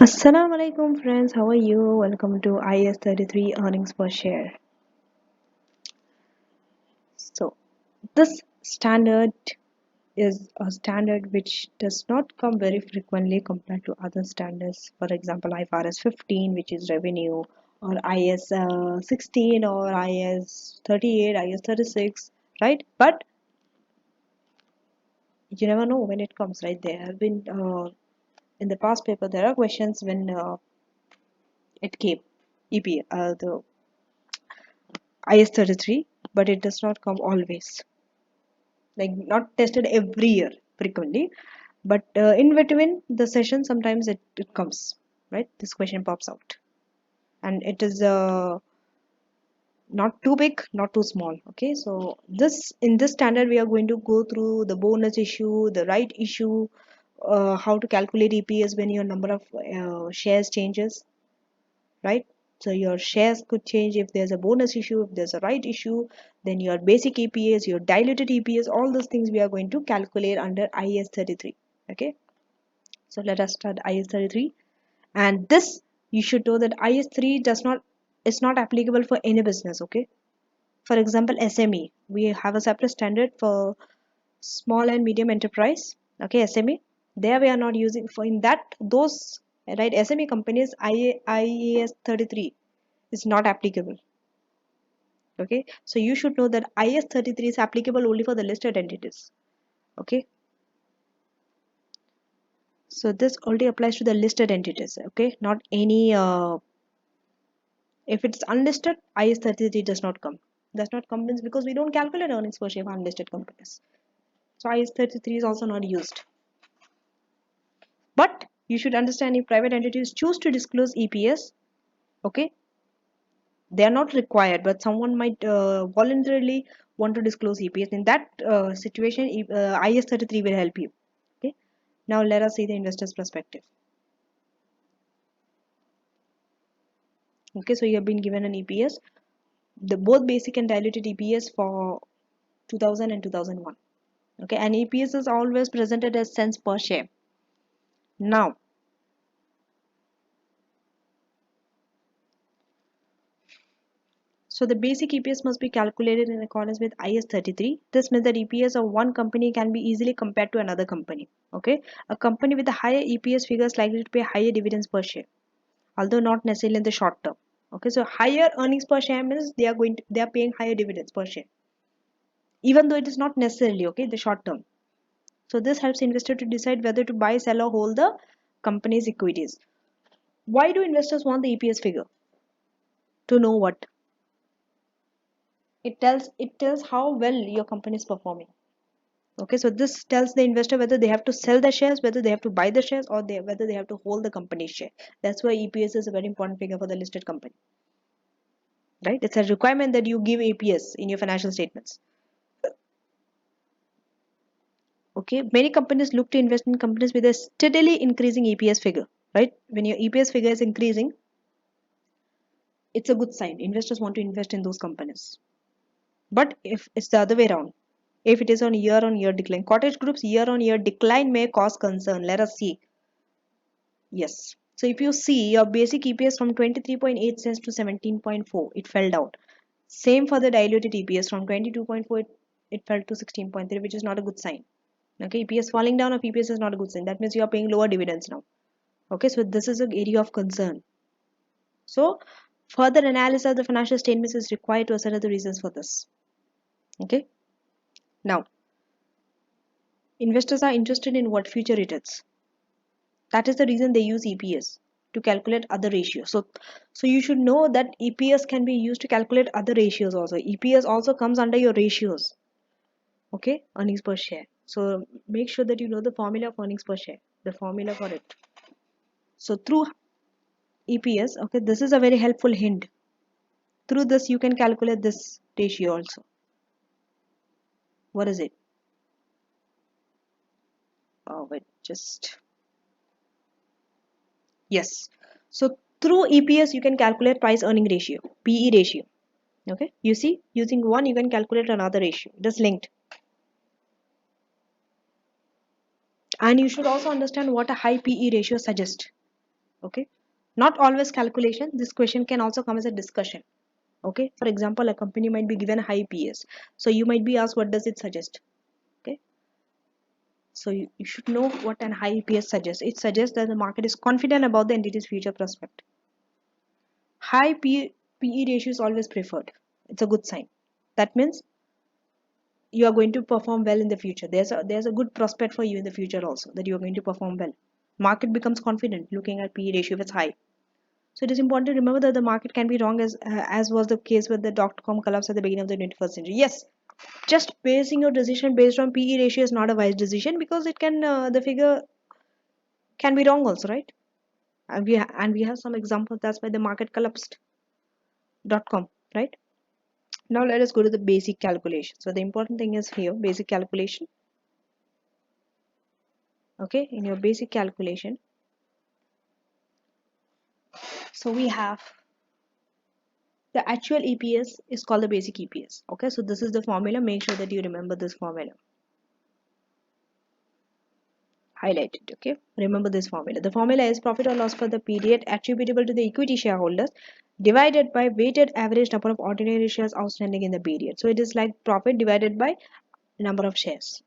Assalamu alaikum friends, how are you? Welcome to IAS 33 earnings per share. So, this standard is a standard which does not come very frequently compared to other standards. For example, IFRS 15, which is revenue, or IAS 16, or IAS 38, IAS 36, right? But you never know when it comes, right? There have been in the past paper, there are questions when it came, the IS 33, but it does not come always. Like not tested every year frequently, but in between the session, sometimes it comes, right? This question pops out, and it is not too big, not too small. Okay, so in this standard, we are going to go through the bonus issue, the right issue, how to calculate EPS when your number of shares changes, right? So your shares could change if there's a bonus issue, if there's a right issue, then your basic EPS, your diluted EPS, all those things we are going to calculate under IAS 33. Okay, so let us start IAS 33. And this, you should know that IAS 3 does not is not applicable for any business. Okay, for example, SME, we have a separate standard for small and medium enterprise. Okay, SME, there we are not using for in that those, right, SME companies. IAS 33 is not applicable. Okay, so you should know that IS 33 is applicable only for the listed entities. Okay, so this only applies to the listed entities. Okay, not any if it's unlisted, IS 33 does not come means because we don't calculate earnings per share for unlisted companies, so IS 33 is also not used. But you should understand, if private entities choose to disclose EPS, okay, they are not required, but someone might voluntarily want to disclose EPS. In that situation, IS 33 will help you. Okay, now let us see the investor's perspective. Okay, so you have been given an EPS, the both basic and diluted EPS for 2000 and 2001. Okay, and EPS is always presented as cents per share. Now, so the basic EPS must be calculated in accordance with IS 33. This means that EPS of one company can be easily compared to another company. Okay, a company with a higher EPS figure is likely to pay higher dividends per share, although not necessarily in the short term. Okay, so higher earnings per share means they are paying higher dividends per share, even though it is not necessarily okay the short term. So this helps investor to decide whether to buy, sell, or hold the company's equities. Why do investors want the EPS figure? To know what? It tells how well your company is performing. Okay, so this tells the investor whether they have to sell the shares, whether they have to buy the shares, or whether they have to hold the company's share. That's why EPS is a very important figure for the listed company. Right? It's a requirement that you give EPS in your financial statements. Okay, many companies look to invest in companies with a steadily increasing EPS figure. Right? When your EPS figure is increasing, it's a good sign. Investors want to invest in those companies. But if it's the other way around, if it is on year decline, cottage groups year on year decline may cause concern. Let us see. Yes. So if you see your basic EPS from 23.8 cents to 17.4, it fell down. Same for the diluted EPS from 22.4, it fell to 16.3, which is not a good sign. Okay, EPS falling down of EPS is not a good sign. That means you are paying lower dividends now. Okay, so this is an area of concern. So further analysis of the financial statements is required to assess the reasons for this. Okay. Now, investors are interested in what future returns. That is the reason they use EPS to calculate other ratios. So you should know that EPS can be used to calculate other ratios also. EPS also comes under your ratios. Okay, earnings per share. So make sure that you know the formula of earnings per share, the formula for it. So through EPS, okay, this is a very helpful hint. Through this, you can calculate this ratio also. What is it? Oh, wait, just yes. So through EPS, you can calculate price earning ratio, PE ratio. Okay, you see, using one, you can calculate another ratio. It is linked. And you should also understand what a high PE ratio suggests. Okay, not always calculation. This question can also come as a discussion. Okay, for example, a company might be given a high EPS, so you might be asked, what does it suggest? Okay, so you should know what an high EPS suggests. It suggests that the market is confident about the entity's future prospect. High PE ratio is always preferred. It's a good sign. That means you are going to perform well in the future. There's a good prospect for you in the future also, that you are going to perform well. Market becomes confident looking at PE ratio if it's high. So it is important to remember that the market can be wrong, as was the case with the dot-com collapse at the beginning of the 21st century. Yes, just basing your decision based on PE ratio is not a wise decision, because it can the figure can be wrong also, right? And we have some examples. That's why the market collapsed. .com, right? Now let us go to the basic calculation. So the important thing is here, basic calculation. Okay, in your basic calculation, so we have the actual EPS is called the basic EPS. Okay, so this is the formula. Make sure that you remember this formula. Highlight it. Okay, remember this formula. The formula is profit or loss for the period attributable to the equity shareholders divided by weighted average number of ordinary shares outstanding in the period. So it is like profit divided by number of shares.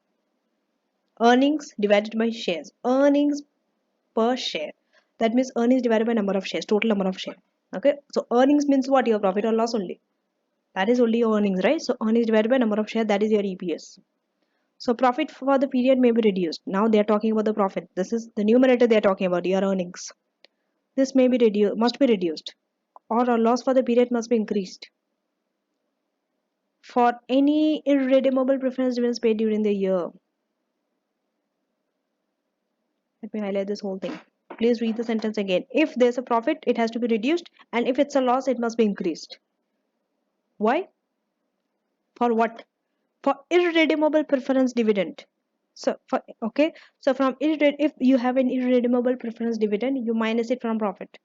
Earnings divided by shares. Earnings per share. That means earnings divided by number of shares, total number of shares. Okay, so earnings means what? Your profit or loss only. That is only your earnings, right? So earnings divided by number of shares, that is your EPS. So profit for the period may be reduced. Now they are talking about the profit. This is the numerator they are talking about, your earnings. This may be reduced, must be reduced, or a loss for the period must be increased. For any irredeemable preference dividends paid during the year. Let me highlight this whole thing. Please read the sentence again. If there's a profit, it has to be reduced, and if it's a loss, it must be increased. Why? For what? For irredeemable preference dividend. So for okay, so from if you have an irredeemable preference dividend, you minus it from profit,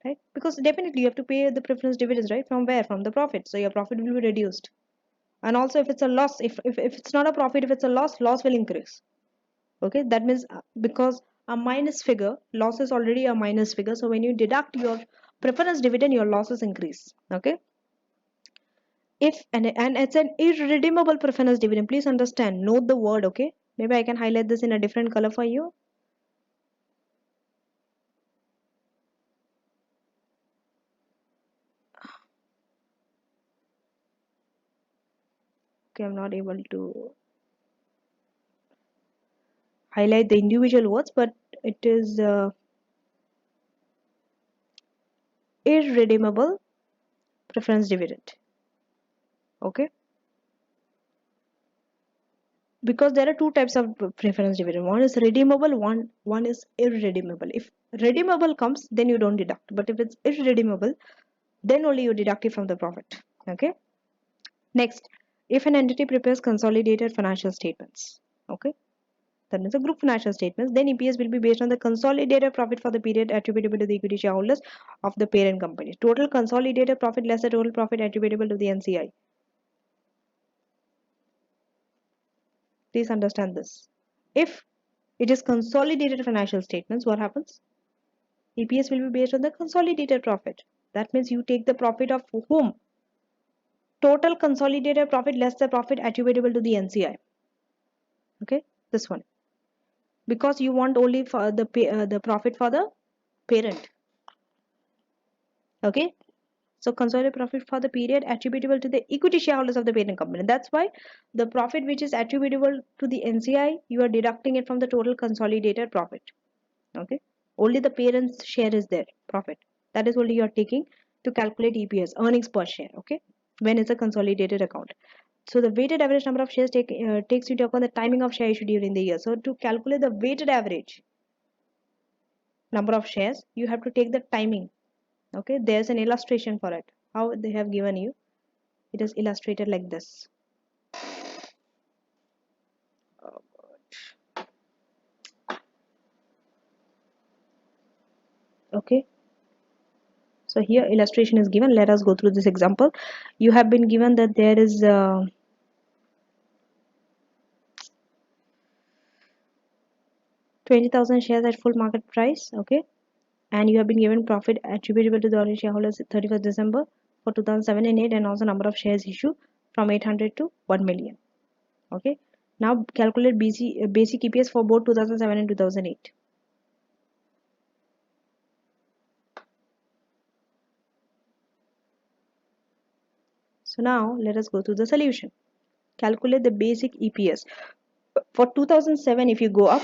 right? Because definitely you have to pay the preference dividends, right? From where? From the profit. So your profit will be reduced. And also if it's a loss, if it's not a profit, if it's a loss will increase. Okay, that means because a minus figure, loss is already a minus figure. So when you deduct your preference dividend, your losses increase. Okay. If and it's an irredeemable preference dividend, please understand, note the word. Okay, maybe I can highlight this in a different color for you. Okay, I'm not able to highlight the individual words, but it is irredeemable preference dividend. Okay, because there are two types of preference dividend. One is redeemable, one is irredeemable. If redeemable comes, then you don't deduct, but if it's irredeemable, then only you deduct it from the profit. Okay, next, if an entity prepares consolidated financial statements, okay, that means a group financial statements, then EPS will be based on the consolidated profit for the period attributable to the equity shareholders of the parent company. Total consolidated profit less the total profit attributable to the NCI. Please understand this. If it is consolidated financial statements, what happens? EPS will be based on the consolidated profit. That means you take the profit of whom? Total consolidated profit less the profit attributable to the NCI. Okay, this one. Because you want only for the profit for the parent. Okay, so consolidated profit for the period attributable to the equity shareholders of the parent company. That's why the profit which is attributable to the NCI, you are deducting it from the total consolidated profit. Okay, only the parent's share is there, profit. That is only you are taking to calculate EPS, earnings per share. Okay, when it's a consolidated account. So the weighted average number of shares takes into account the timing of share issue during the year. So to calculate the weighted average number of shares, you have to take the timing. Okay, there's an illustration for it. How they have given you, it is illustrated like this. Okay, so here illustration is given. Let us go through this example. You have been given that there is 20,000 shares at full market price. Okay, and you have been given profit attributable to the ordinary shareholders 31st December for 2007 and 8, and also number of shares issued from 800 to 1 million. Okay, now calculate basic EPS for both 2007 and 2008. So now let us go to the solution. Calculate the basic EPS. For 2007, if you go up,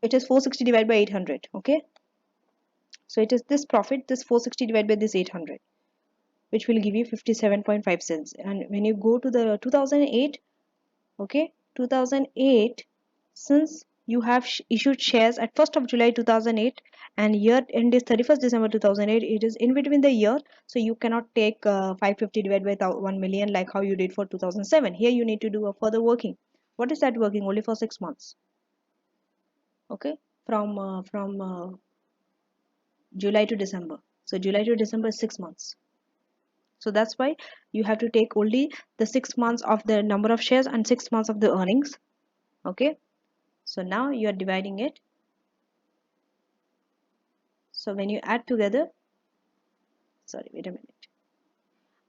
it is 460 divided by 800. Okay, so it is this profit, this 460 divided by this 800, which will give you 57.5 cents. And when you go to the 2008, okay, 2008, since you have issued shares at 1st of July 2008 and year end is 31st December 2008, it is in between the year, so you cannot take 550 divided by 1 million like how you did for 2007. Here you need to do a further working. What is that working? Only for 6 months. Okay, from July to December. So July to December is 6 months. So that's why you have to take only the 6 months of the number of shares and 6 months of the earnings. Okay, so now you are dividing it. So when you add together, sorry, wait a minute.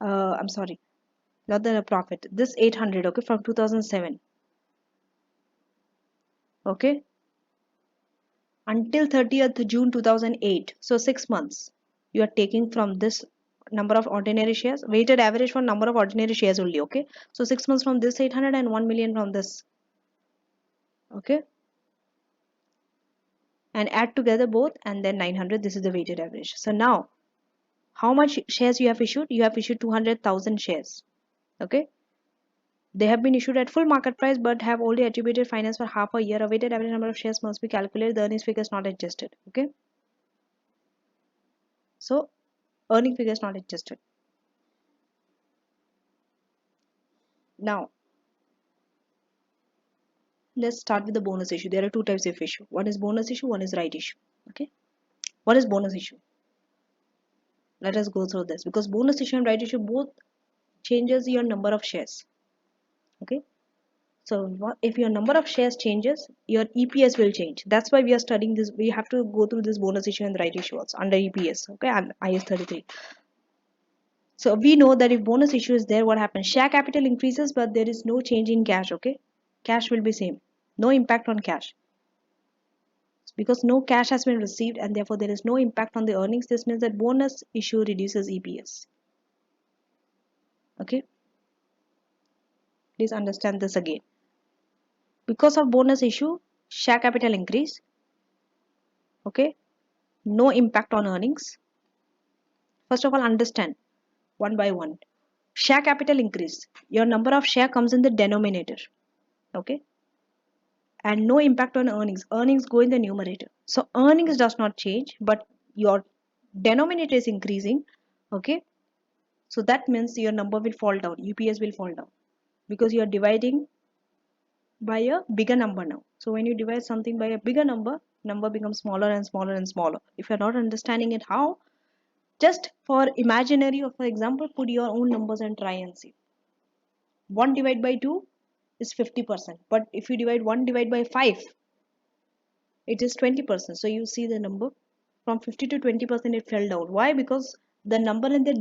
I'm sorry, not the profit. This 800, okay, from 2007, okay, until 30th June 2008. So 6 months. You are taking from this number of ordinary shares, weighted average for number of ordinary shares only, okay. So 6 months from this 800 and 1 million from this, okay, and add together both and then 900. This is the weighted average. So now how much shares you have issued? You have issued 200,000 shares, okay. They have been issued at full market price but have only attributed finance for half a year. A weighted average number of shares must be calculated. The earnings figure is not adjusted, okay. So earning figure is not adjusted. Now let's start with the bonus issue. There are two types of issue. One is bonus issue, one is right issue, okay. What is bonus issue? Let us go through this, because bonus issue and right issue both changes your number of shares, okay. So if your number of shares changes, your EPS will change. That's why we are studying this. We have to go through this bonus issue and right issue also under EPS, okay, and IAS 33. So we know that if bonus issue is there, what happens? Share capital increases, but there is no change in cash, okay. Cash will be same. No impact on cash. Because no cash has been received and therefore there is no impact on the earnings. This means that bonus issue reduces EPS. Okay. Please understand this again. Because of bonus issue, share capital increase. Okay. No impact on earnings. First of all, understand one by one. Share capital increase. Your number of share comes in the denominator. Okay. And no impact on earnings. Earnings go in the numerator. So earnings does not change, but your denominator is increasing. Okay. So that means your number will fall down. EPS will fall down because you are dividing by a bigger number now. So when you divide something by a bigger number becomes smaller and smaller and smaller. If you're not understanding it, how? Just for imaginary or for example, put your own numbers and try and see. 1 divided by 2 is 50%. But if you divide 1 divided by 5, it is 20%. So you see the number from 50 to 20% it fell down. Why? Because the number in the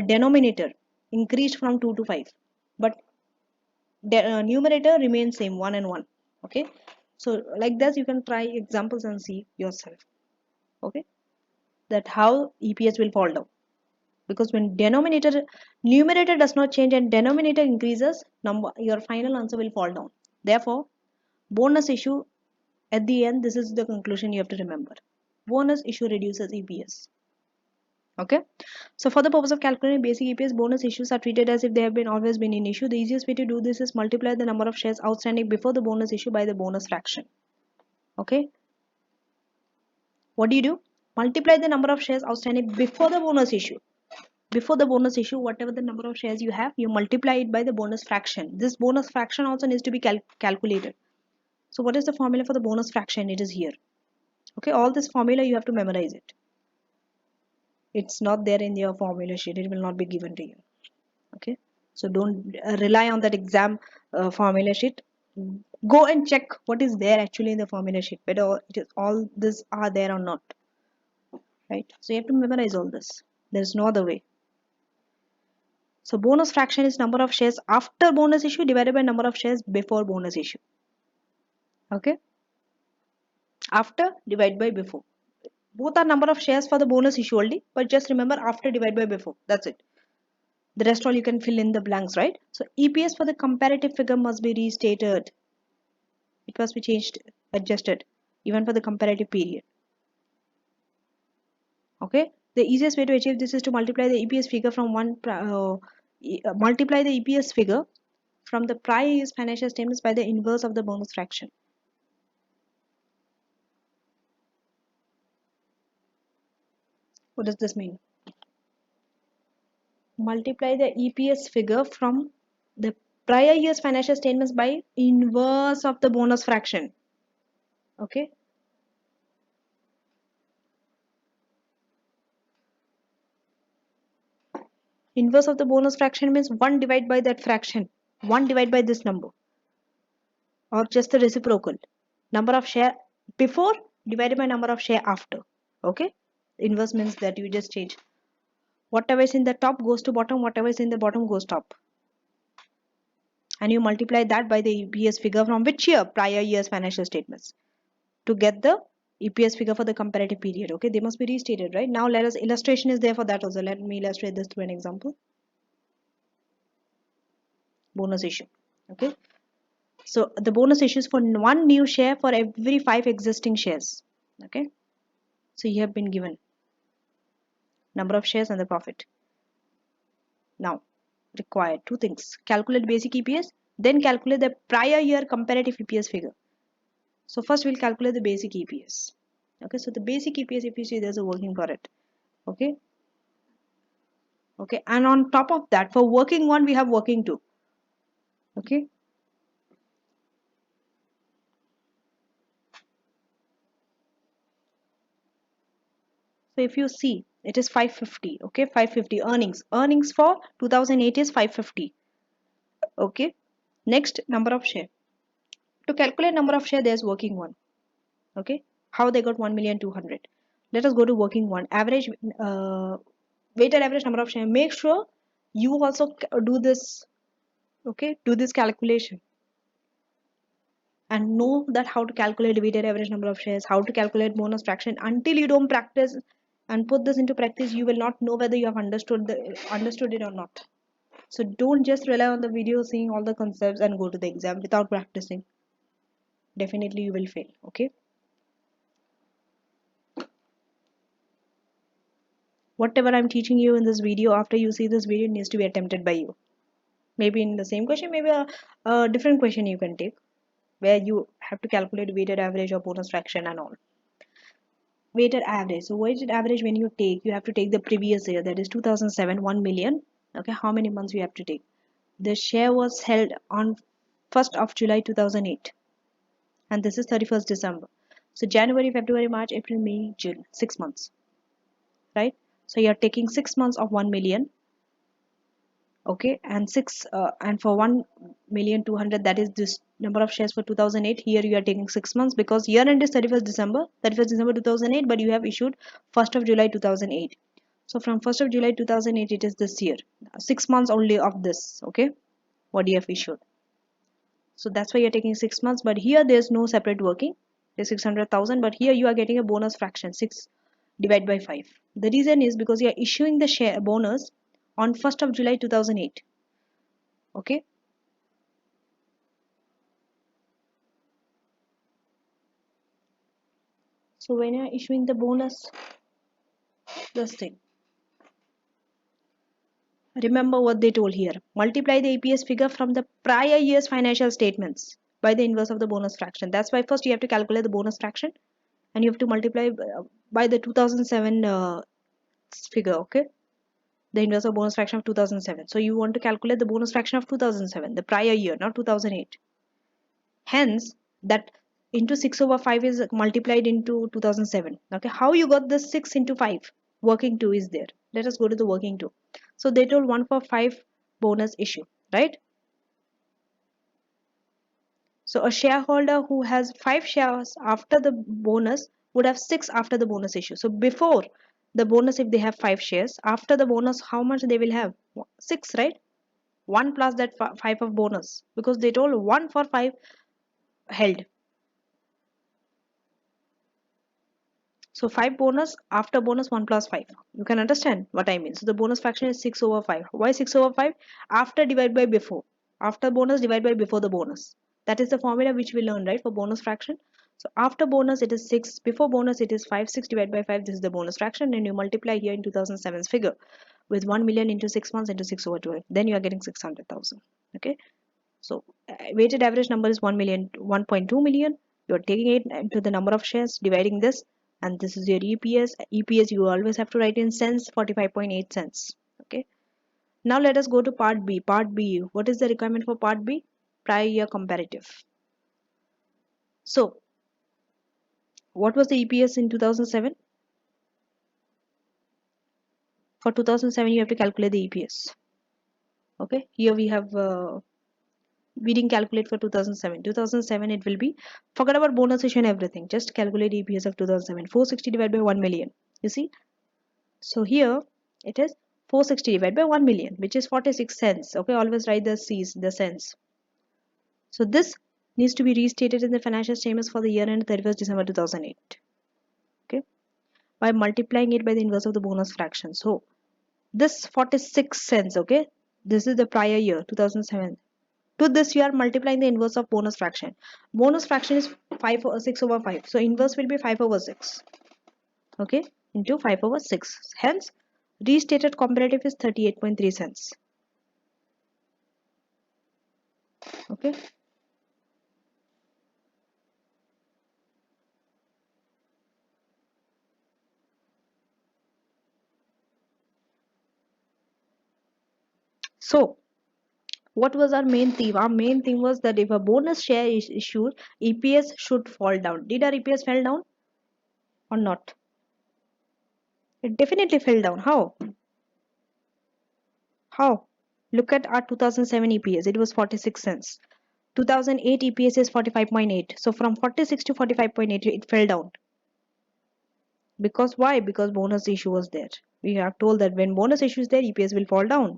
denominator increased from 2 to 5. But numerator remains same, 1 and 1. Okay, so like this you can try examples and see yourself, okay, that how EPS will fall down. Because when numerator does not change and denominator increases, your final answer will fall down. Therefore bonus issue, at the end, this is the conclusion you have to remember. Bonus issue reduces EPS. Okay, so for the purpose of calculating basic EPS, bonus issues are treated as if they have been always been in issue. The easiest way to do this is multiply the number of shares outstanding before the bonus issue by the bonus fraction. Okay, what do? Multiply the number of shares outstanding before the bonus issue. Before the bonus issue, whatever the number of shares you have, you multiply it by the bonus fraction. This bonus fraction also needs to be calculated. So what is the formula for the bonus fraction? It is here. Okay, all this formula you have to memorize it. It's not there in your formula sheet. It will not be given to you. Okay, so don't rely on that exam formula sheet. Go and check what is there actually in the formula sheet, whether it is all this are there or not, right? So you have to memorize all this. There's no other way. So bonus fraction is number of shares after bonus issue divided by number of shares before bonus issue. Okay? After divide by before. Both are number of shares for the bonus issue only, but just remember after divide by before. That's it. The rest all you can fill in the blanks, right? So EPS for the comparative figure must be restated. It must be changed, adjusted, even for the comparative period. Okay? The easiest way to achieve this is to multiply the EPS figure from multiply the EPS figure from the prior year's financial statements by the inverse of the bonus fraction. What does this mean? Multiply the EPS figure from the prior year's financial statements by inverse of the bonus fraction. Okay? Inverse of the bonus fraction means 1 divided by that fraction. 1 divided by this number. Or just the reciprocal. Number of share before divided by number of share after. Okay? Inverse means that you just change. Whatever is in the top goes to bottom, whatever is in the bottom goes top. And you multiply that by the EPS figure from which year? Prior year's financial statements. To get the EPS figure for the comparative period. Okay, they must be restated, right? Now let us, illustration is there for that also. Let me illustrate this through an example. Bonus issue. Okay, so the bonus issue is for one new share for every 5 existing shares. Okay, so you have been given number of shares and the profit. Now required two things: calculate basic EPS, then calculate the prior year comparative EPS figure. So first we'll calculate the basic EPS. Okay, so the basic EPS, if you see, there's a working for it. Okay, okay, and on top of that, for working one we have working two. Okay, so if you see, it is 550. Okay, 550 earnings for 2008 is 550. Okay, next, number of share. To calculate number of share, there's working one. Okay, how they got 1,200,000. Let us go to working one. Average weighted average number of share. Make sure you also do this. Okay, do this calculation and know that how to calculate weighted average number of shares, how to calculate bonus fraction. Until you don't practice and put this into practice, you will not know whether you have understood it or not. So don't just rely on the video, seeing all the concepts and go to the exam without practicing. Definitely you will fail. Okay, whatever I'm teaching you in this video, after you see this video, it needs to be attempted by you. Maybe in the same question, maybe a different question you can take, where you have to calculate weighted average or bonus fraction and all. Weighted average. So weighted average, when you take, you have to take the previous year, that is 2007, 1 million. Okay, how many months you have to take? The share was held on 1st of July 2008, and this is 31st December. So January, February, March, April, May, June, 6 months, right? So you're taking 6 months of 1 million. Okay, and for 1,200,000, that is this number of shares for 2008. Here you are taking 6 months because year end is 31st December 2008, but you have issued 1st of July 2008. So from 1st of July 2008, it is this year. 6 months only of this. Okay, what you have issued. So that's why you're taking 6 months, but here there's no separate working. There's 600,000, but here you are getting a bonus fraction, 6 divided by 5. The reason is because you are issuing the share bonus on 1st of July 2008. Okay, so when you're issuing the bonus, this thing, remember what they told here: multiply the EPS figure from the prior year's financial statements by the inverse of the bonus fraction. That's why first you have to calculate the bonus fraction and you have to multiply by the 2007 figure. Okay, the inverse of bonus fraction of 2007. So you want to calculate the bonus fraction of 2007, the prior year, not 2008. Hence, that into 6 over 5 is multiplied into 2007. Okay, how you got this 6 into 5? Working 2 is there. Let us go to the working 2. So they told 1 for 5 bonus issue, right? So a shareholder who has 5 shares after the bonus would have 6 after the bonus issue. So before the bonus, if they have 5 shares, after the bonus, how much they will have? 6, right? 1 plus that 5 of bonus, because they told 1 for 5 held. So 5 bonus, after bonus 1 plus 5. You can understand what I mean. So the bonus fraction is 6 over 5. Why 6 over 5? After divide by before. After bonus divide by before the bonus. That is the formula which we learned, right, for bonus fraction. So after bonus it is 6. Before bonus it is 5. 6 divided by 5. This is the bonus fraction. And you multiply here in 2007's figure with 1 million into 6 months into 6 over 12. Then you are getting 600,000. Okay. So weighted average number is 1 million, 1.2 million. You're taking it into the number of shares, dividing this, and this is your EPS. EPS you always have to write in cents, 45.8 cents. Okay. Now let us go to part B. Part B. What is the requirement for part B? Prior year comparative. So what was the EPS in 2007? For 2007 you have to calculate the EPS. Okay. Here we have we didn't calculate for 2007. 2007 it will be, forget about bonus issue and everything, just calculate EPS of 2007. 460 divided by 1 million, you see. So here it is 460 divided by 1 million, which is 46 cents. Okay, always write the c's, the cents. So this needs to be restated in the financial statements for the year end 31st December 2008. Okay, by multiplying it by the inverse of the bonus fraction. So this 46 cents, okay, this is the prior year 2007. To this you are multiplying the inverse of bonus fraction. Bonus fraction is 5 or 6 over 5. So inverse will be 5 over 6. Okay, into 5 over 6. Hence restated comparative is 38.3 cents. Okay. So what was our main theme? Our main theme was that if a bonus share is issued, EPS should fall down. Did our EPS fall down or not? It definitely fell down. How? How? Look at our 2007 EPS. It was 46 cents. 2008 EPS is 45.8. So from 46 to 45.8, it fell down. Because why? Because bonus issue was there. We have told that when bonus issue is there, EPS will fall down.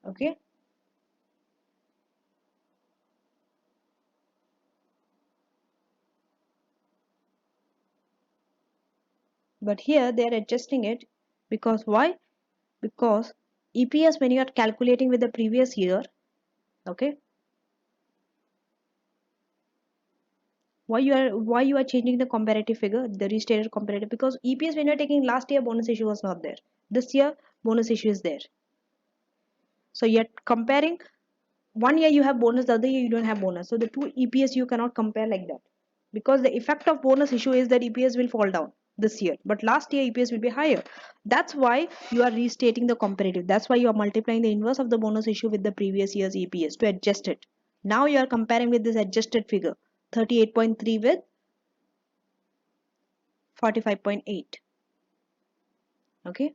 Okay. But here they are adjusting it because why? Because EPS, when you are calculating with the previous year, okay, why you are changing the comparative figure, the restated comparative? Because EPS, when you are taking last year, bonus issue was not there. This year bonus issue is there. So you're comparing, one year you have bonus, the other year you don't have bonus. So the two EPS you cannot compare like that, because the effect of bonus issue is that EPS will fall down this year, but last year EPS will be higher. That's why you are restating the comparative. That's why you are multiplying the inverse of the bonus issue with the previous year's EPS to adjust it. Now you are comparing with this adjusted figure, 38.3 with 45.8. Okay.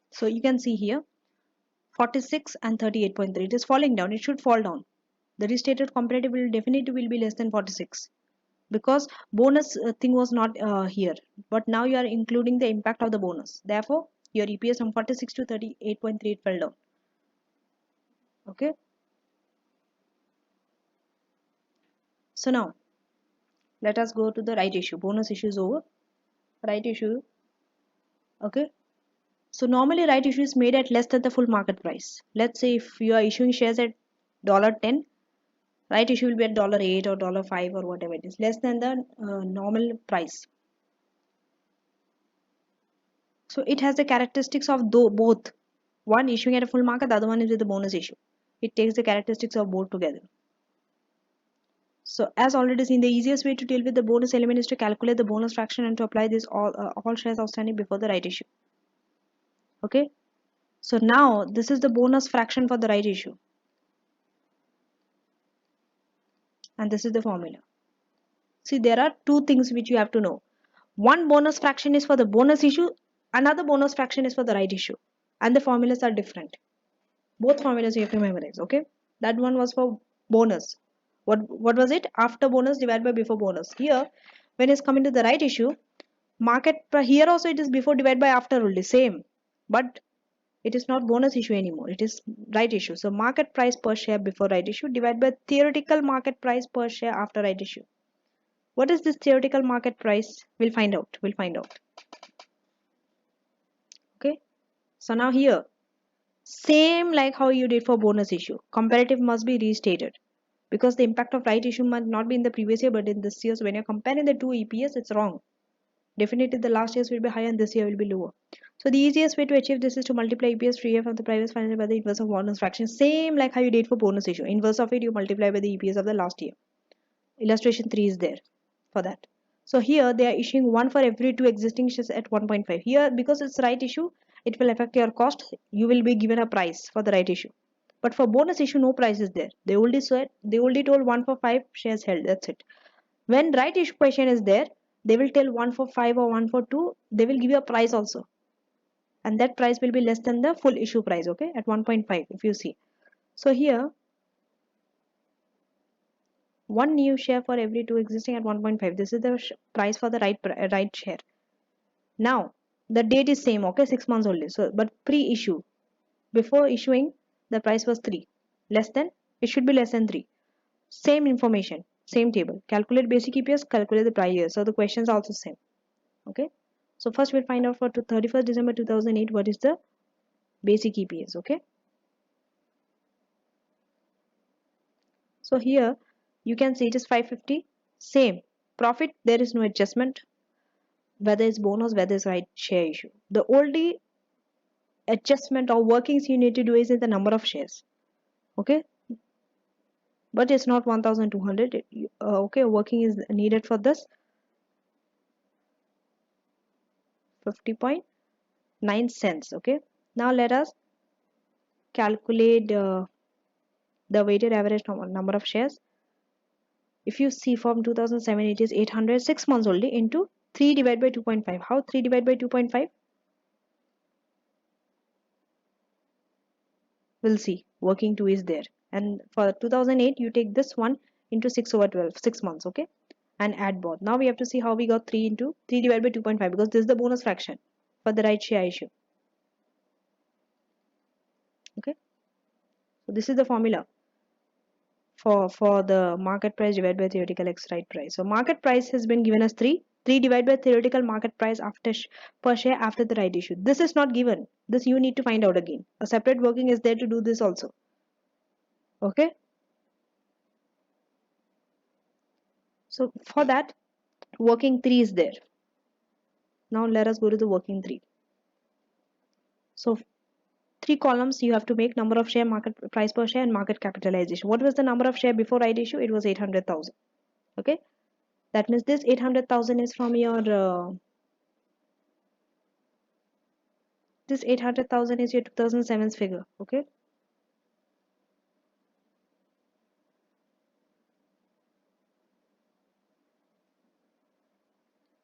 So you can see here 46 and 38.3. It is falling down. It should fall down. The restated comparative will definitely be less than 46, because bonus thing was not here. But now you are including the impact of the bonus. Therefore, your EPS from 46 to 38.3 fell down. Okay. So now let us go to the right issue. Bonus issue is over. Right issue. Okay. So normally right issue is made at less than the full market price. Let's say if you are issuing shares at $10, right issue will be at $8 or $5 or whatever it is, less than the normal price. So it has the characteristics of both. One issuing at a full market, the other one is with the bonus issue. It takes the characteristics of both together. So as already seen, the easiest way to deal with the bonus element is to calculate the bonus fraction and to apply this all shares outstanding before the right issue. Okay. So now this is the bonus fraction for the right issue. And this is the formula. See, there are two things which you have to know. One bonus fraction is for the bonus issue, another bonus fraction is for the right issue. and the formulas are different. Both formulas you have to memorize. Okay, that one was for bonus. What was it? After bonus divided by before bonus. Here, when it's coming to the right issue, here also it is before divided by after only, same, but it is not bonus issue anymore, it is right issue. So market price per share before right issue divided by theoretical market price per share after right issue. What is this theoretical market price? We'll find out. Okay, so now here, same like how you did for bonus issue, comparative must be restated because the impact of right issue might not be in the previous year but in this year. So when you're comparing the two EPS, it's wrong. Definitely the last years will be higher and this year will be lower. So the easiest way to achieve this is to multiply EPS 3 from the previous financial by the inverse of bonus fraction. Same like how you did for bonus issue. Inverse of it you multiply by the EPS of the last year. Illustration 3 is there for that. So here they are issuing one for every two existing shares at 1.5. Here because it's right issue, it will affect your cost. You will be given a price for the right issue. But for bonus issue, no price is there. They only told one for five shares held. That's it. When right issue question is there, they will tell one for five or one for two. They will give you a price also, and that price will be less than the full issue price. Okay, at 1.5 if you see. So here, one new share for every two existing at 1.5. This is the price for the right share. Now the date is same. Okay, 6 months only. So but pre-issue, before issuing, the price was 3. Less than, it should be less than 3. Same information, same table. Calculate basic EPS, calculate the prior year. So the questions are also same. Okay, so first we'll find out for 31st December 2008 what is the basic EPS. Okay, so here you can see it is 550. Same profit, there is no adjustment whether it's bonus, whether it's right share issue. The only adjustment or workings you need to do is in the number of shares. Okay, but it's not 1200. Okay, working is needed for this 50.9 cents. Okay, now let us calculate the weighted average number of shares. If you see from 2007 it is 800, 6 months only, into 3 divided by 2.5. How 3 divided by 2.5? We'll see. Working 2 is there. And for 2008 you take this one into 6 over 12, 6 months. Okay, and add both. Now we have to see how we got 3 into 3 divided by 2.5 because this is the bonus fraction for the right share issue. Okay, so this is the formula for the market price divided by theoretical x right price. So market price has been given as 3. 3 divided by theoretical market price after per share after the right issue. This is not given. This you need to find out again. A separate working is there to do this also. Okay. So for that, working 3 is there. Now let us go to the working 3. So 3 columns you have to make: number of share, market price per share, and market capitalization. What was the number of share before right issue? It was 800,000. Okay, that means this 800,000 is from your this 800,000 is your 2007's figure. Okay,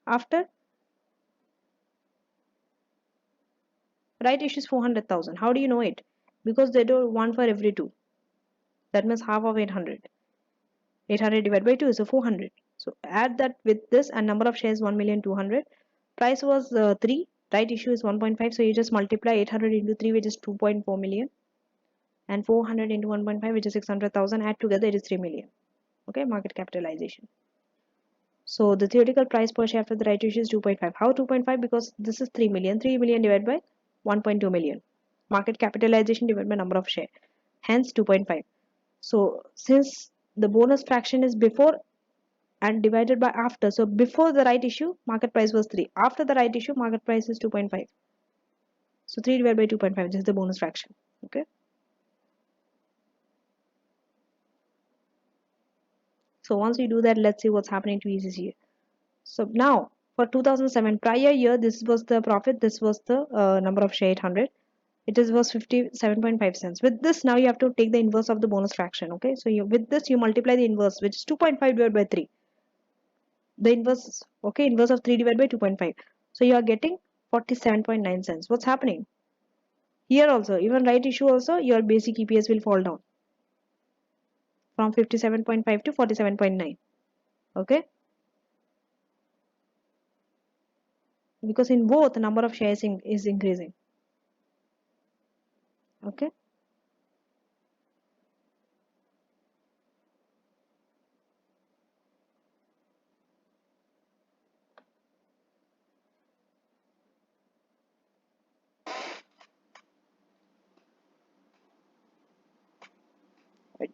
after right issue is 400,000. How do you know it? Because they do one for every two. That means half of 800. 800 divided by 2 is a 400. So add that with this, and number of shares 1,200,000. Price was 3. Right issue is 1.5. So you just multiply 800 into 3, which is 2.4 million, and 400 into 1.5, which is 600,000. Add together, it is 3 million. Okay, market capitalization. So the theoretical price per share after the right issue is 2.5. How 2.5? Because this is 3 million. 3 million divided by 1.2 million. Market capitalization divided by number of share. Hence 2.5. So since the bonus fraction is before and divided by after, so before the right issue, market price was 3. After the right issue, market price is 2.5. So 3 divided by 2.5, this is the bonus fraction. Okay. So once we do that, let's see what's happening to ECCA. So now for 2007 prior year, this was the profit, this was the number of share 800. It was 57.5 cents. With this, now you have to take the inverse of the bonus fraction. Okay, so with this you multiply the inverse, which is 2.5 divided by 3. The inverse, okay, inverse of 3 divided by 2.5. So you are getting 47.9 cents. What's happening? Here also, even right issue also, your basic EPS will fall down from 57.5 to 47.9. Okay, because in both number of shares is increasing. Okay,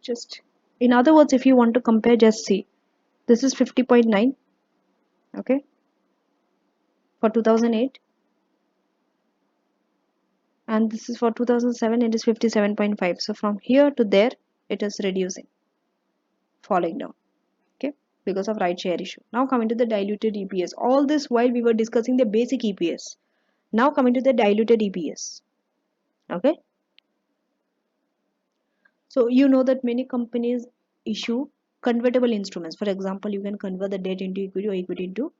just in other words, if you want to compare, just see this is 50.9. Okay, for 2008, and this is for 2007, it is 57.5. So from here to there it is reducing, falling down. Okay, because of right share issue. Now coming to the diluted EPS, all this while we were discussing the basic EPS. Now coming to the diluted EPS. Okay, so you know that many companies issue convertible instruments. For example, you can convert the debt into equity or equity into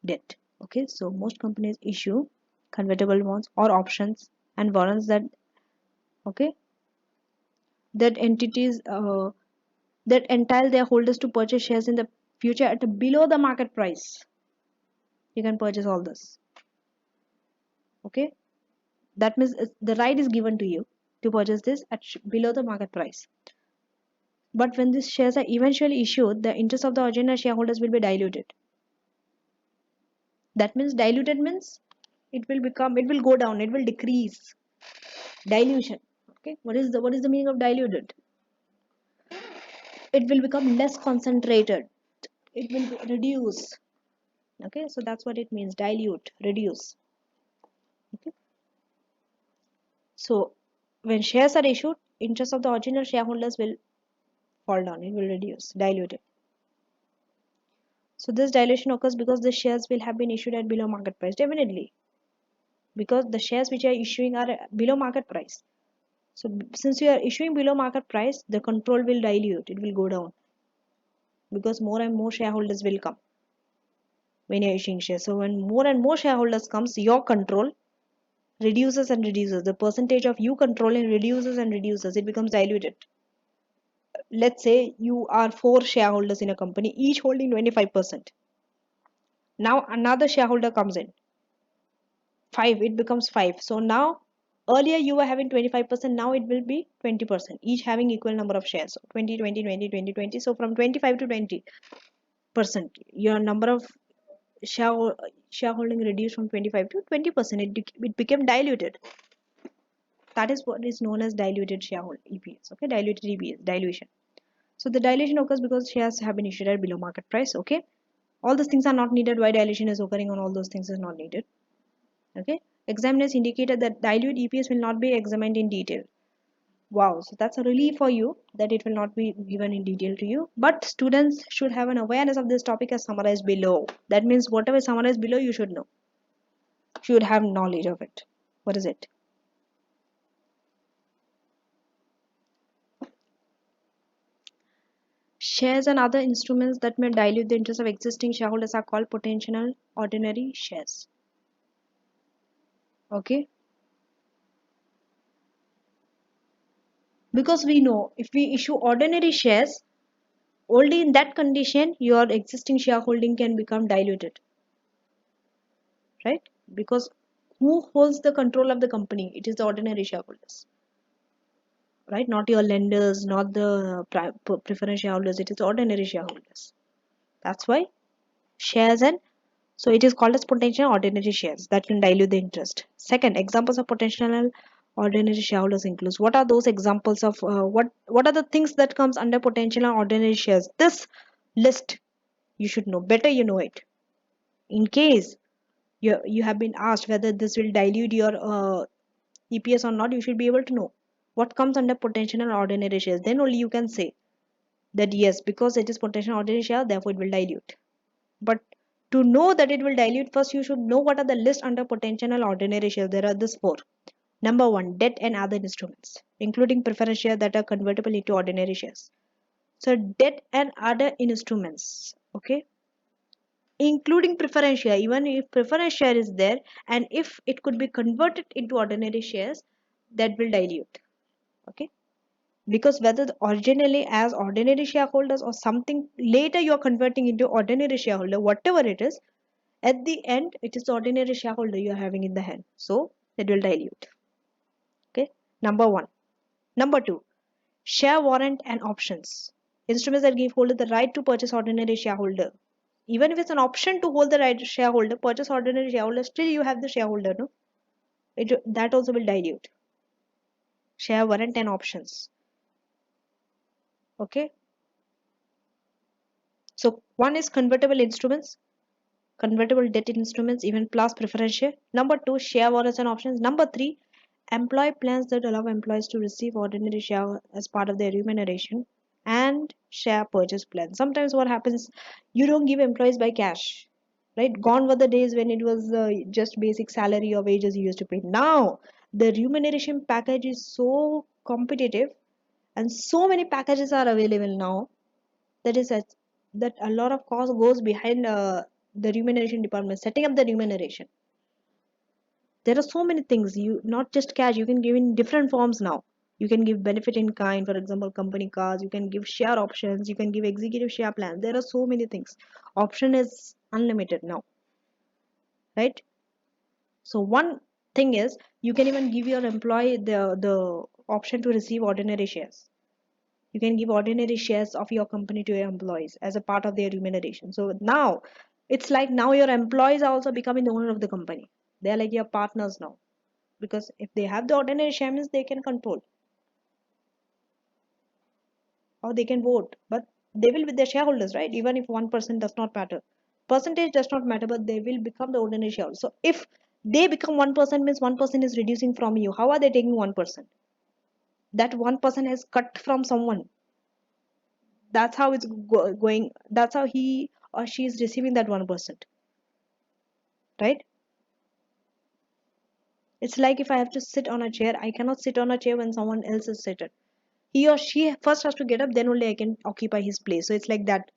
debt. Okay, so most companies issue convertible bonds or options and warrants that, okay, that entities that entitle their holders to purchase shares in the future at a below the market price. You can purchase all this. Okay, that means the right is given to you to purchase this at below the market price. But when these shares are eventually issued, the interest of the original shareholders will be diluted. That means diluted means it will go down, it will decrease. Dilution. Okay, what is the meaning of diluted? It will become less concentrated. It will reduce. Okay, so that's what it means. Dilute, reduce. Okay, so when shares are issued, interest of the original shareholders will fall down. It will reduce, diluted. So this dilution occurs because the shares will have been issued at below market price. Definitely, because the shares which are issuing are below market price. So since you are issuing below market price, the control will dilute. It will go down because more and more shareholders will come when you're issuing shares. So when more and more shareholders comes, your control reduces and reduces. The percentage of you controlling reduces and reduces. It becomes diluted. Let's say you are four shareholders in a company, each holding 25%. Now another shareholder comes in. Five, it becomes five. So now earlier you were having 25%, now it will be 20%, each having equal number of shares. So 20, 20, 20, 20, 20. So from 25 to 20%, your number of shareholding reduced from 25 to 20%. It became diluted. That is what is known as diluted shareholder EPS. Okay, diluted EPS, dilution. So the dilution occurs because shares have been issued at below market price. Okay, all these things are not needed. Why dilution is occurring on all those things is not needed. Okay, examiners indicated that dilute EPS will not be examined in detail. Wow, so that's a relief for you that it will not be given in detail to you. But students should have an awareness of this topic as summarized below. That means whatever is summarized below, you should know. Should have knowledge of it. What is it? Shares and other instruments that may dilute the interest of existing shareholders are called potential ordinary shares. Okay, because we know if we issue ordinary shares, only in that condition your existing shareholding can become diluted, right? Because who holds the control of the company? It is the ordinary shareholders, right? Not your lenders, not the preference shareholders. It is ordinary shareholders. That's why shares and so it is called as potential ordinary shares that can dilute the interest. Second, examples of potential ordinary shareholders includes, what are those examples of what are the things that comes under potential and ordinary shares? This list you should know. Better you know it. In case you have been asked whether this will dilute your EPS or not, you should be able to know what comes under potential and ordinary shares. Then only you can say that yes, because it is potential ordinary share, therefore it will dilute. But to know that it will dilute, first you should know what are the list under potential and ordinary shares. There are these four. Number one, debt and other instruments, including preference shares that are convertible into ordinary shares. So debt and other instruments, okay, including preference share. Even if preference share is there, and if it could be converted into ordinary shares, that will dilute. Okay, because whether originally as ordinary shareholders or something later you're converting into ordinary shareholder, whatever it is, at the end it is the ordinary shareholder you're having in the hand, so it will dilute. Okay, number one. Number two, share warrant and options. Instruments that give holder the right to purchase ordinary shareholder. Even if it's an option to hold the right shareholder, purchase ordinary shareholder, still you have the shareholder, no? That also will dilute. Share warrant and options. Okay. So one is convertible instruments, convertible debt instruments, even plus preference share. Number two, share warrants and options. Number three, employee plans that allow employees to receive ordinary share as part of their remuneration, and share purchase plans. Sometimes what happens, you don't give employees by cash, right? Gone were the days when it was just basic salary or wages you used to pay. Now the remuneration package is so competitive, and so many packages are available now, that is that a lot of cost goes behind the remuneration department setting up the remuneration. There are so many things, you not just cash, you can give in different forms now. You can give benefit in kind, for example company cars, you can give share options, you can give executive share plans. There are so many things. Option is unlimited now, right? So one thing is, you can even give your employee the option to receive ordinary shares. You can give ordinary shares of your company to your employees as a part of their remuneration. So now it's like now your employees are also becoming the owner of the company. They are like your partners now, because if they have the ordinary shares they can control, or they can vote, but they will be the shareholders, right? Even if 1% does not matter, percentage does not matter, but they will become the ordinary shareholders. So if they become 1%, means 1% is reducing from you. How are they taking 1%? That 1% is cut from someone. That's how it's going, that's how he or she is receiving that 1%, right? It's like if I have to sit on a chair, I cannot sit on a chair when someone else is seated. He or she first has to get up, then only I can occupy his place. So it's like that.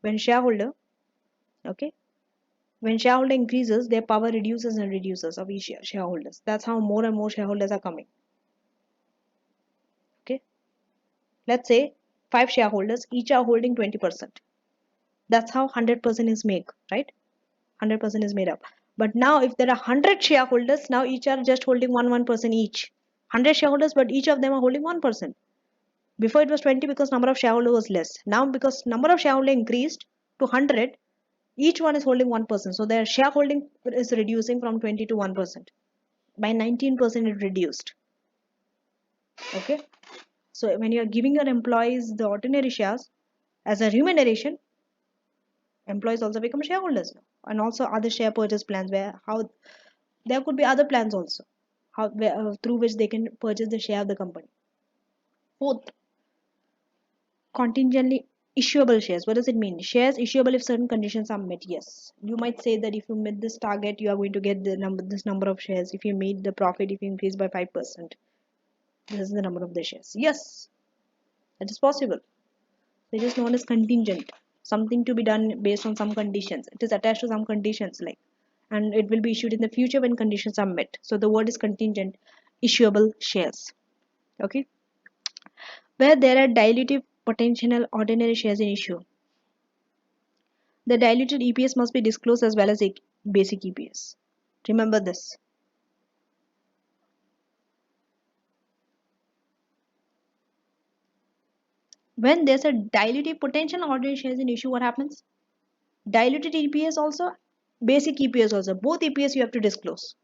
When shareholder, okay, when shareholder increases, their power reduces and reduces of each shareholders. That's how more and more shareholders are coming. Okay, let's say 5 shareholders, each are holding 20%. That's how 100% is made, right? 100% is made up. But now if there are 100 shareholders, now each are just holding 1% each. 100 shareholders, but each of them are holding 1%. Before it was 20 because number of shareholders was less. Now because number of shareholders increased to 100, each one is holding 1%. So their shareholding is reducing from 20 to 1%. By 19% it reduced. Okay. So when you are giving your employees the ordinary shares as a remuneration, employees also become shareholders now. And also other share purchase plans, where how there could be other plans also, how through which they can purchase the share of the company. Fourth, contingently issuable shares. What does it mean? Shares issuable if certain conditions are met. Yes, you might say that if you meet this target, you are going to get this number of shares. If you meet the profit, if you increase by 5%, this is the number of the shares. Yes, that is possible. It is known as contingent, something to be done based on some conditions. It is attached to some conditions, like, and it will be issued in the future when conditions are met. So the word is contingent issuable shares. Okay, where there are dilutive potential ordinary shares in issue, the diluted EPS must be disclosed as well as a basic EPS. Remember this. When there's a dilutive potential ordinary shares in issue, what happens? Diluted EPS also, basic EPS also. Both EPS you have to disclose.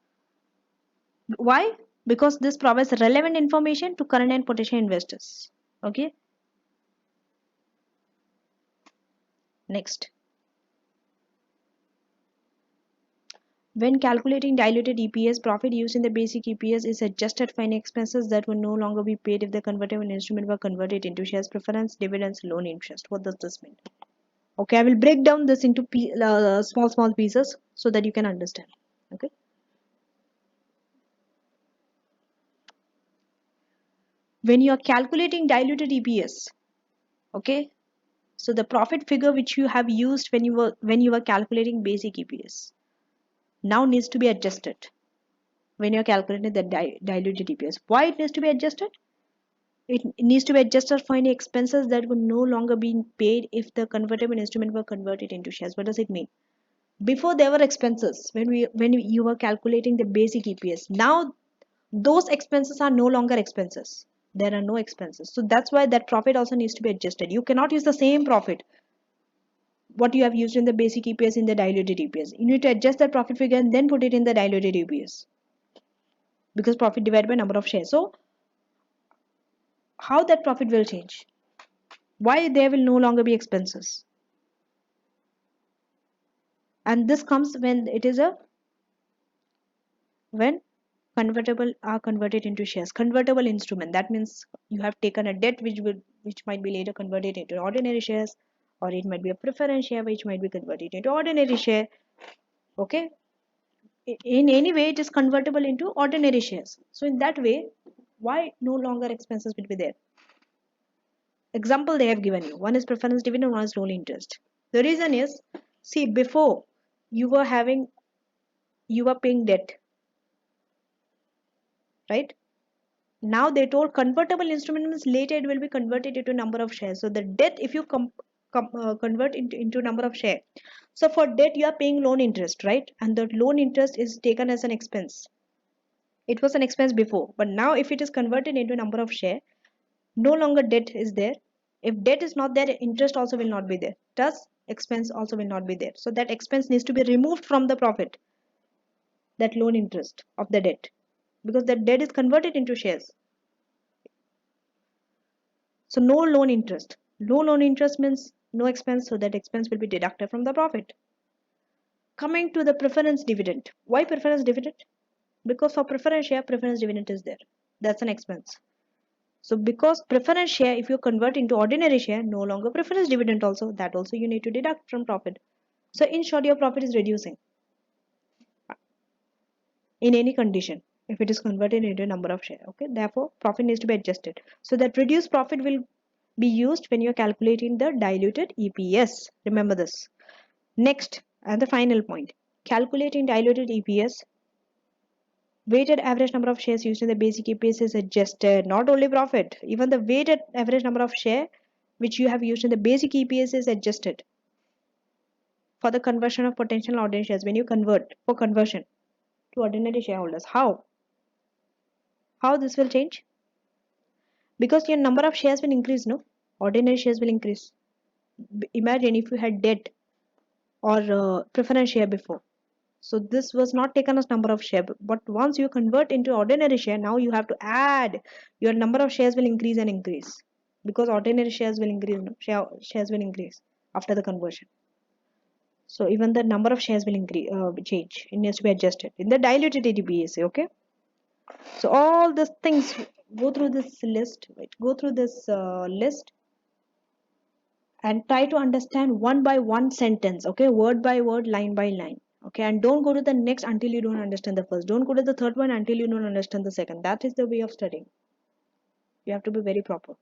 Why? Because this provides relevant information to current and potential investors. Okay. Next, when calculating diluted EPS, profit used in the basic EPS is adjusted for any expenses that will no longer be paid if the convertible instrument were converted into shares, preference, dividends, loan interest. What does this mean? Okay, I will break down this into small pieces so that you can understand. Okay, when you are calculating diluted EPS, okay, so the profit figure which you have used when you were calculating basic EPS now needs to be adjusted. when you're calculating the diluted EPS. Why it needs to be adjusted? It needs to be adjusted for any expenses that would no longer be paid if the convertible instrument were converted into shares. What does it mean? Before there were expenses when you were calculating the basic EPS. Now those expenses are no longer expenses. There are no expenses. So that's why that profit also needs to be adjusted. You cannot use the same profit what you have used in the basic EPS in the diluted EPS. You need to adjust that profit figure and then put it in the diluted EPS because profit divided by number of shares. So how that profit will change? Why there will no longer be expenses? And this comes when it is a when convertible are converted into shares. Convertible instrument, that means you have taken a debt which might be later converted into ordinary shares, or it might be a preference share which might be converted into ordinary share. Okay, in any way it is convertible into ordinary shares. So in that way, why no longer expenses will be there? Example they have given you, one is preference dividend, one is loan interest. The reason is, see, before you were having you were paying debt, right? Now they told convertible instrument means later it will be converted into number of shares. So the debt, if you convert into number of share, so for debt you are paying loan interest, right? And the loan interest is taken as an expense. It was an expense before, but now if it is converted into number of share, no longer debt is there. If debt is not there, interest also will not be there. Thus, expense also will not be there. So that expense needs to be removed from the profit, that loan interest of the debt, because that debt is converted into shares. So no loan interest. No loan interest means no expense, so that expense will be deducted from the profit. Coming to the preference dividend. Why preference dividend? Because for preference share, preference dividend is there. That's an expense. So because preference share, if you convert into ordinary share, no longer preference dividend also, that also you need to deduct from profit. So in short, your profit is reducing in any condition if it is converted into a number of share. Okay, therefore profit needs to be adjusted. So that reduced profit will be used when you're calculating the diluted EPS. Remember this. Next, and the final point, calculating diluted EPS, weighted average number of shares used in the basic EPS is adjusted. Not only profit, even the weighted average number of share which you have used in the basic EPS is adjusted for the conversion of potential ordinary shares when you convert for conversion to ordinary shareholders. How this will change? Because your number of shares will increase, no? Ordinary shares will increase. Imagine if you had debt or preference share before. So this was not taken as number of share, but once you convert into ordinary share, now you have to add, your number of shares will increase and increase because ordinary shares will increase, no? Shares will increase after the conversion. So even the number of shares will increase, change. It needs to be adjusted in the diluted EPS. Okay. So all these things, go through this list. Wait, go through this list and try to understand one by one sentence. Okay, word by word, line by line. Okay, and don't go to the next until you don't understand the first. Don't go to the third one until you don't understand the second. That is the way of studying. You have to be very proper.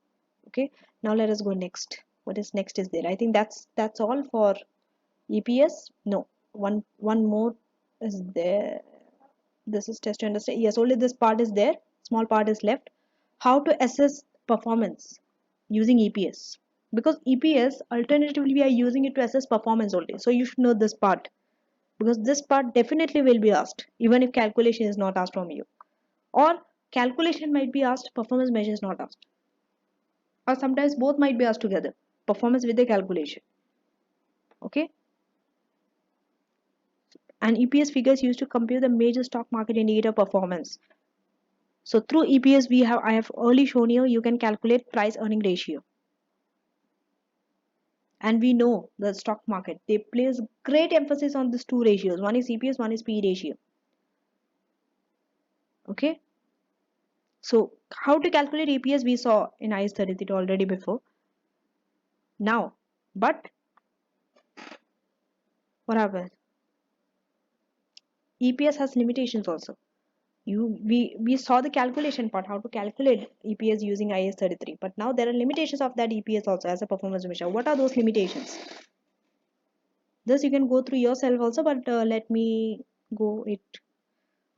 Okay. Now let us go next. What is next is there? I think that's all for EPS. No, one more is there. This is test to understand. Yes, only this part is there. Small part is left. How to assess performance using EPS? Because EPS, alternatively, we are using it to assess performance only. So you should know this part because this part definitely will be asked, even if calculation is not asked from you. Or calculation might be asked, performance measure is not asked. Or sometimes both might be asked together, performance with the calculation. Okay. And EPS figures used to compute the major stock market indicator performance. So through EPS, I have early shown you can calculate price earning ratio. And we know the stock market, they place great emphasis on these two ratios. One is EPS, one is PE ratio. Okay. So how to calculate EPS we saw in IAS 33 already before. Now, but what happens? EPS has limitations also. We saw the calculation part, how to calculate EPS using IAS 33, but now there are limitations of that EPS also as a performance measure. What are those limitations? This you can go through yourself also, but let me go it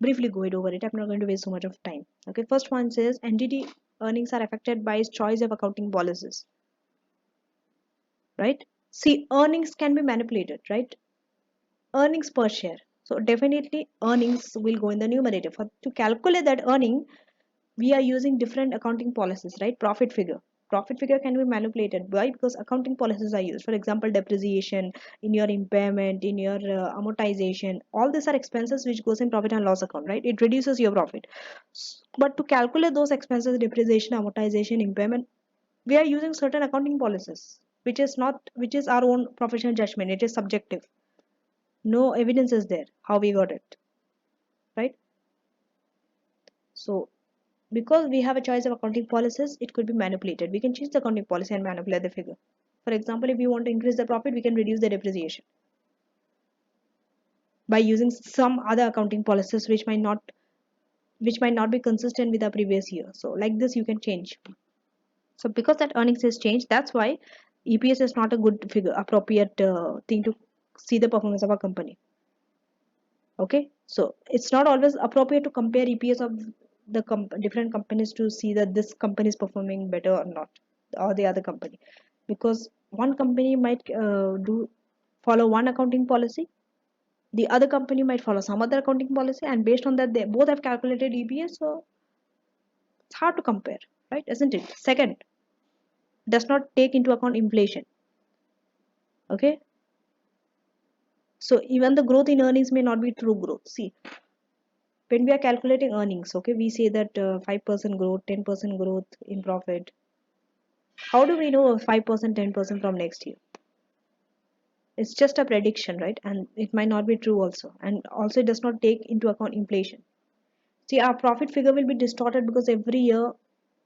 briefly go it over it. I'm not going to waste so much of time. Okay, first one says entity earnings are affected by its choice of accounting policies. Right? See, earnings can be manipulated, right? Earnings per share. So definitely earnings will go in the numerator. For to calculate that earning, we are using different accounting policies, right? Profit figure can be manipulated. Why? Because accounting policies are used. For example, depreciation, in your impairment, in your amortization, all these are expenses which goes in profit and loss account, right? It reduces your profit. But to calculate those expenses, depreciation, amortization, impairment, we are using certain accounting policies, which is our own professional judgment. It is subjective. No evidence is there how we got it, right? So because we have a choice of accounting policies, it could be manipulated. We can change the accounting policy and manipulate the figure. For example, if we want to increase the profit, we can reduce the depreciation by using some other accounting policies which might not be consistent with the previous year. So like this you can change. So because that earnings is changed, that's why EPS is not a good figure, appropriate thing to see the performance of a company. Okay, so it's not always appropriate to compare EPS of the different companies to see that this company is performing better or not, or the other company, because one company might do follow one accounting policy, the other company might follow some other accounting policy, and based on that they both have calculated EPS, so it's hard to compare, right? Isn't it? Second, does not take into account inflation. Okay, so even the growth in earnings may not be true growth. See, when we are calculating earnings, okay, we say that 5% growth, 10% growth in profit. How do we know 5%, 10% from next year? It's just a prediction, right? And it might not be true also. And also it does not take into account inflation. See, our profit figure will be distorted because every year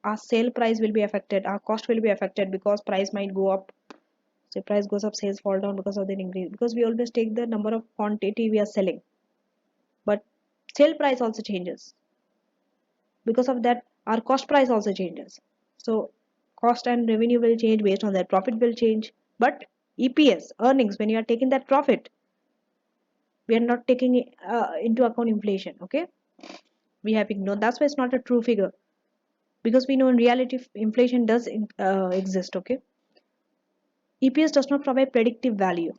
our sale price will be affected, our cost will be affected because price might go up. So if price goes up, sales fall down because of the increase. Because we always take the number of quantity we are selling. But sale price also changes. Because of that, our cost price also changes. So cost and revenue will change, based on that profit will change. But EPS, earnings, when you are taking that profit, we are not taking into account inflation. Okay, we have ignored. That's why it's not a true figure, because we know in reality inflation does exist. Okay, EPS does not provide predictive value.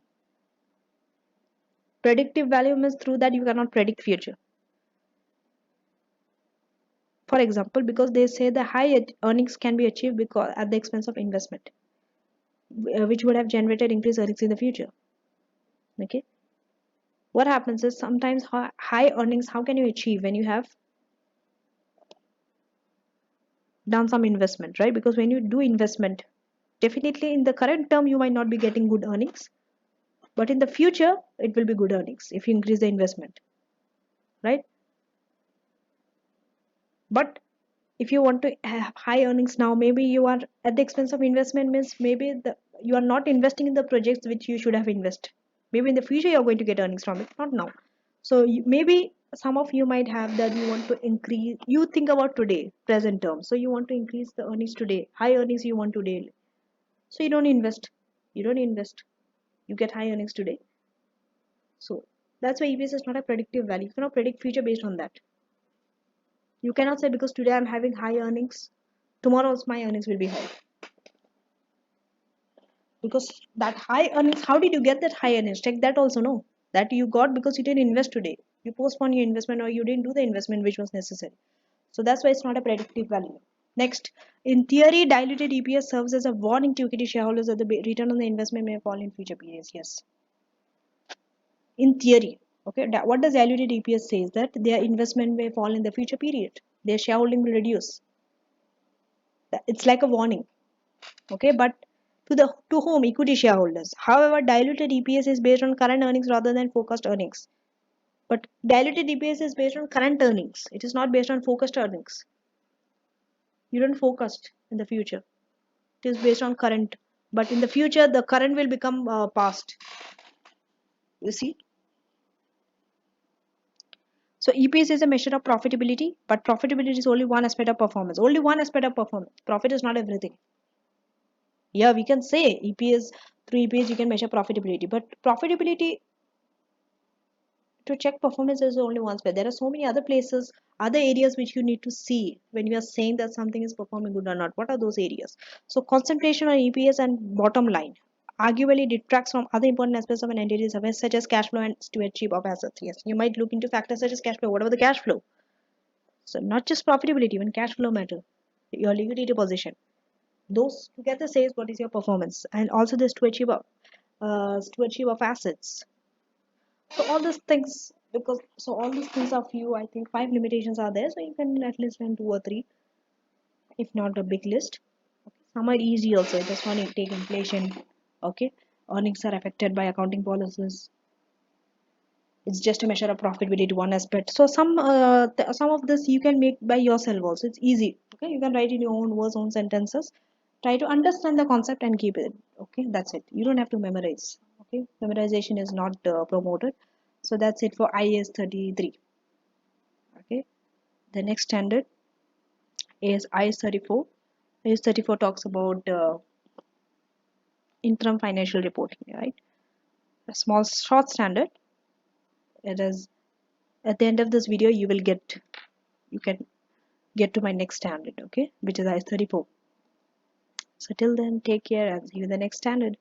Predictive value means through that you cannot predict future. For example, because they say the high earnings can be achieved because at the expense of investment, which would have generated increased earnings in the future. Okay, what happens is sometimes high earnings, how can you achieve when you have done some investment, right? Because when you do investment, definitely in the current term you might not be getting good earnings, but in the future it will be good earnings if you increase the investment, right? But if you want to have high earnings now, maybe you are at the expense of investment, means maybe you are not investing in the projects which you should have invested. Maybe in the future you are going to get earnings from it, not now. So maybe some of you might have that you want to increase, you think about today present term, so you want to increase the earnings today, high earnings you want today, so you don't invest, you get high earnings today. So that's why EPS is not a predictive value. You cannot predict future based on that. You cannot say because today I'm having high earnings, tomorrow also my earnings will be high. Because that high earnings, how did you get that high earnings? Check that also. No, that you got because you didn't invest today, you postponed your investment, or you didn't do the investment which was necessary. So that's why it's not a predictive value. Next, in theory, diluted EPS serves as a warning to equity shareholders that the return on the investment may fall in future periods. Yes, in theory. Okay, what does diluted EPS says? That their investment may fall in the future period, their shareholding will reduce. It's like a warning. Okay, but to whom? Equity shareholders. However, diluted EPS is based on current earnings rather than forecast earnings. But diluted EPS is based on current earnings. It is not based on forecast earnings. You don't forecast in the future. It is based on current. But in the future, the current will become past. You see? So EPS is a measure of profitability, but profitability is only one aspect of performance. Only one aspect of performance. Profit is not everything. Yeah, we can say EPS, through EPS you can measure profitability, but profitability to check performance is only one spot. There are so many other places, other areas which you need to see when you are saying that something is performing good or not. What are those areas? So concentration on EPS and bottom line arguably detracts from other important aspects of an entity's affairs such as cash flow and stewardship of assets. Yes, you might look into factors such as cash flow. Whatever the cash flow? So not just profitability, even cash flow matter. Your liquidity position. Those together says what is your performance, and also the stewardship of assets. So all these things, because so all these things are few, I think five limitations are there. So you can at least learn two or three, if not a big list. Some are easy also. Just one you take inflation. Okay, earnings are affected by accounting policies. It's just a measure of profitability, one aspect. So some of this you can make by yourself also. It's easy. Okay, you can write in your own words, own sentences. Try to understand the concept and keep it. Okay, that's it. You don't have to memorize. Okay, memorization is not promoted. So that's it for IAS 33. Okay, the next standard is IAS 34. IAS 34 talks about interim financial reporting, right? A small short standard. It is at the end of this video you can get to my next standard, okay, which is IAS 34. So till then, take care and see you in the next standard.